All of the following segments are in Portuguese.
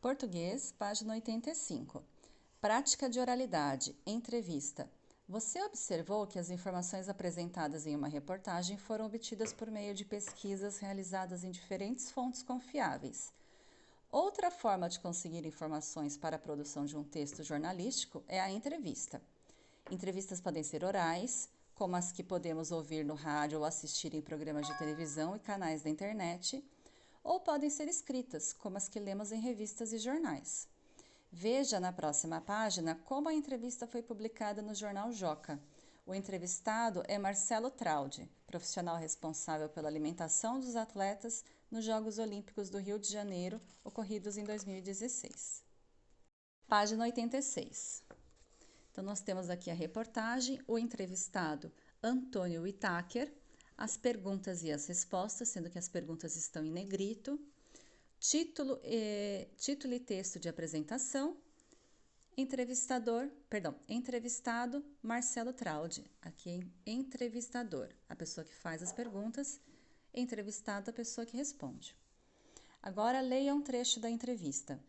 Português, página 85. Prática de oralidade, entrevista. Você observou que as informações apresentadas em uma reportagem foram obtidas por meio de pesquisas realizadas em diferentes fontes confiáveis. Outra forma de conseguir informações para a produção de um texto jornalístico é a entrevista. Entrevistas podem ser orais, como as que podemos ouvir no rádio ou assistir em programas de televisão e canais da internet, ou podem ser escritas, como as que lemos em revistas e jornais. Veja na próxima página como a entrevista foi publicada no jornal Joca. O entrevistado é Marcelo Traude, profissional responsável pela alimentação dos atletas nos Jogos Olímpicos do Rio de Janeiro, ocorridos em 2016. Página 86. Então, nós temos aqui a reportagem, o entrevistado Antônio Whittaker, as perguntas e as respostas, sendo que as perguntas estão em negrito, título e texto de apresentação, entrevistado Marcelo Traude, aqui é entrevistador, a pessoa que faz as perguntas, entrevistado a pessoa que responde. Agora leia um trecho da entrevista.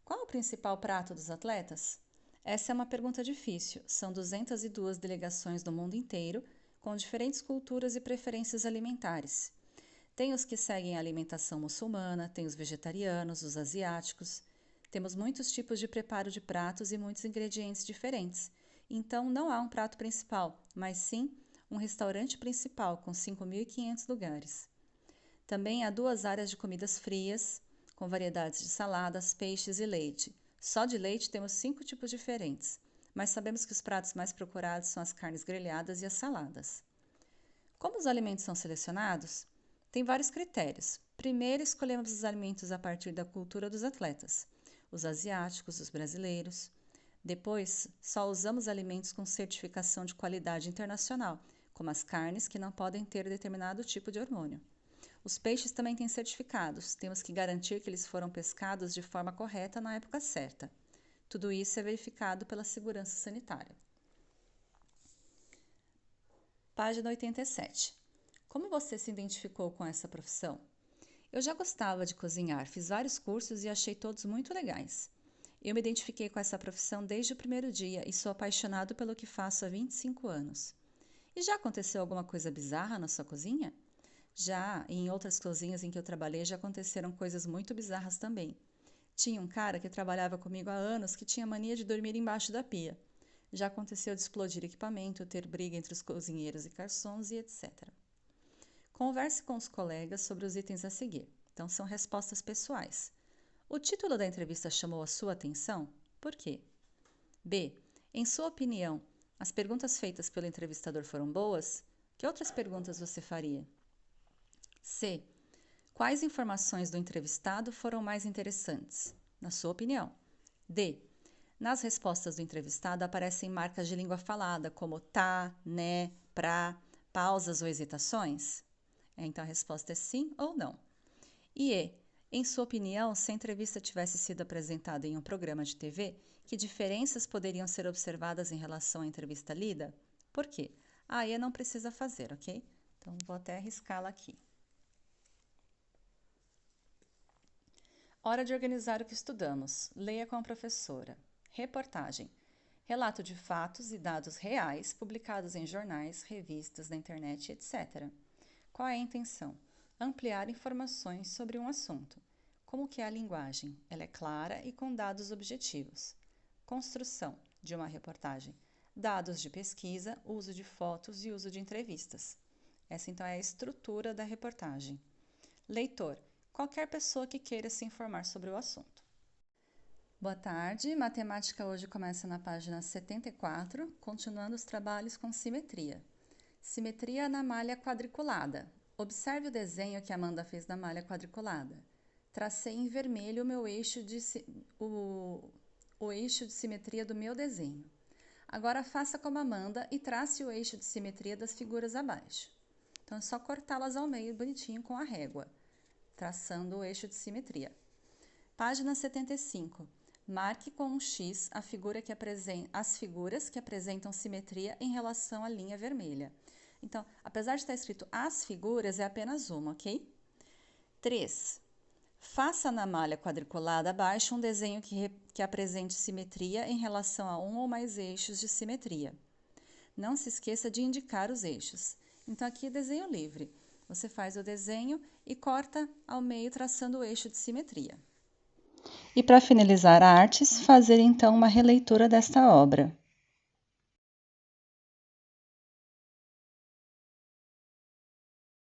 Qual o principal prato dos atletas? Essa é uma pergunta difícil. São 202 delegações do mundo inteiro, com diferentes culturas e preferências alimentares. Tem os que seguem a alimentação muçulmana, tem os vegetarianos, os asiáticos. Temos muitos tipos de preparo de pratos e muitos ingredientes diferentes. Então, não há um prato principal, mas sim um restaurante principal com 5.500 lugares. Também há 2 áreas de comidas frias, com variedades de saladas, peixes e leite. Só de leite temos 5 tipos diferentes, mas sabemos que os pratos mais procurados são as carnes grelhadas e as saladas. Como os alimentos são selecionados? Tem vários critérios. Primeiro, escolhemos os alimentos a partir da cultura dos atletas, os asiáticos, os brasileiros. Depois, só usamos alimentos com certificação de qualidade internacional, como as carnes que não podem ter determinado tipo de hormônio. Os peixes também têm certificados, temos que garantir que eles foram pescados de forma correta na época certa. Tudo isso é verificado pela segurança sanitária. Página 87. Como você se identificou com essa profissão? Eu já gostava de cozinhar, fiz vários cursos e achei todos muito legais. Eu me identifiquei com essa profissão desde o primeiro dia e sou apaixonado pelo que faço há 25 anos. E já aconteceu alguma coisa bizarra na sua cozinha? Já em outras cozinhas em que eu trabalhei já aconteceram coisas muito bizarras também. Tinha um cara que trabalhava comigo há anos que tinha mania de dormir embaixo da pia. Já aconteceu de explodir equipamento, ter briga entre os cozinheiros e garçons e etc. Converse com os colegas sobre os itens a seguir. Então, são respostas pessoais. O título da entrevista chamou a sua atenção? Por quê? B. Em sua opinião, as perguntas feitas pelo entrevistador foram boas? Que outras perguntas você faria? C. Quais informações do entrevistado foram mais interessantes, na sua opinião? D. Nas respostas do entrevistado aparecem marcas de língua falada, como tá, né, pra, pausas ou hesitações? Então a resposta é sim ou não. E E. Em sua opinião, se a entrevista tivesse sido apresentada em um programa de TV, que diferenças poderiam ser observadas em relação à entrevista lida? Por quê? A E não precisa fazer, ok? Então vou até arriscá-la aqui. Hora de organizar o que estudamos. Leia com a professora. Reportagem. Relato de fatos e dados reais publicados em jornais, revistas, na internet, etc. Qual é a intenção? Ampliar informações sobre um assunto. Como que é a linguagem? Ela é clara e com dados objetivos. Construção de uma reportagem. Dados de pesquisa, uso de fotos e uso de entrevistas. Essa então é a estrutura da reportagem. Leitor. Qualquer pessoa que queira se informar sobre o assunto. Boa tarde, matemática hoje começa na página 74, continuando os trabalhos com simetria. Simetria na malha quadriculada. Observe o desenho que Amanda fez na malha quadriculada. Tracei em vermelho o eixo de simetria do meu desenho. Agora faça como Amanda e trace o eixo de simetria das figuras abaixo. Então é só cortá-las ao meio bonitinho com a régua, traçando o eixo de simetria. Página 75. Marque com um X as figuras que apresentam simetria em relação à linha vermelha. Então, apesar de estar escrito as figuras, é apenas uma, ok? 3. Faça na malha quadriculada abaixo um desenho que apresente simetria em relação a um ou mais eixos de simetria. Não se esqueça de indicar os eixos. Então, aqui é desenho livre. Você faz o desenho e corta ao meio traçando o eixo de simetria. E para finalizar a artes, fazer então uma releitura desta obra.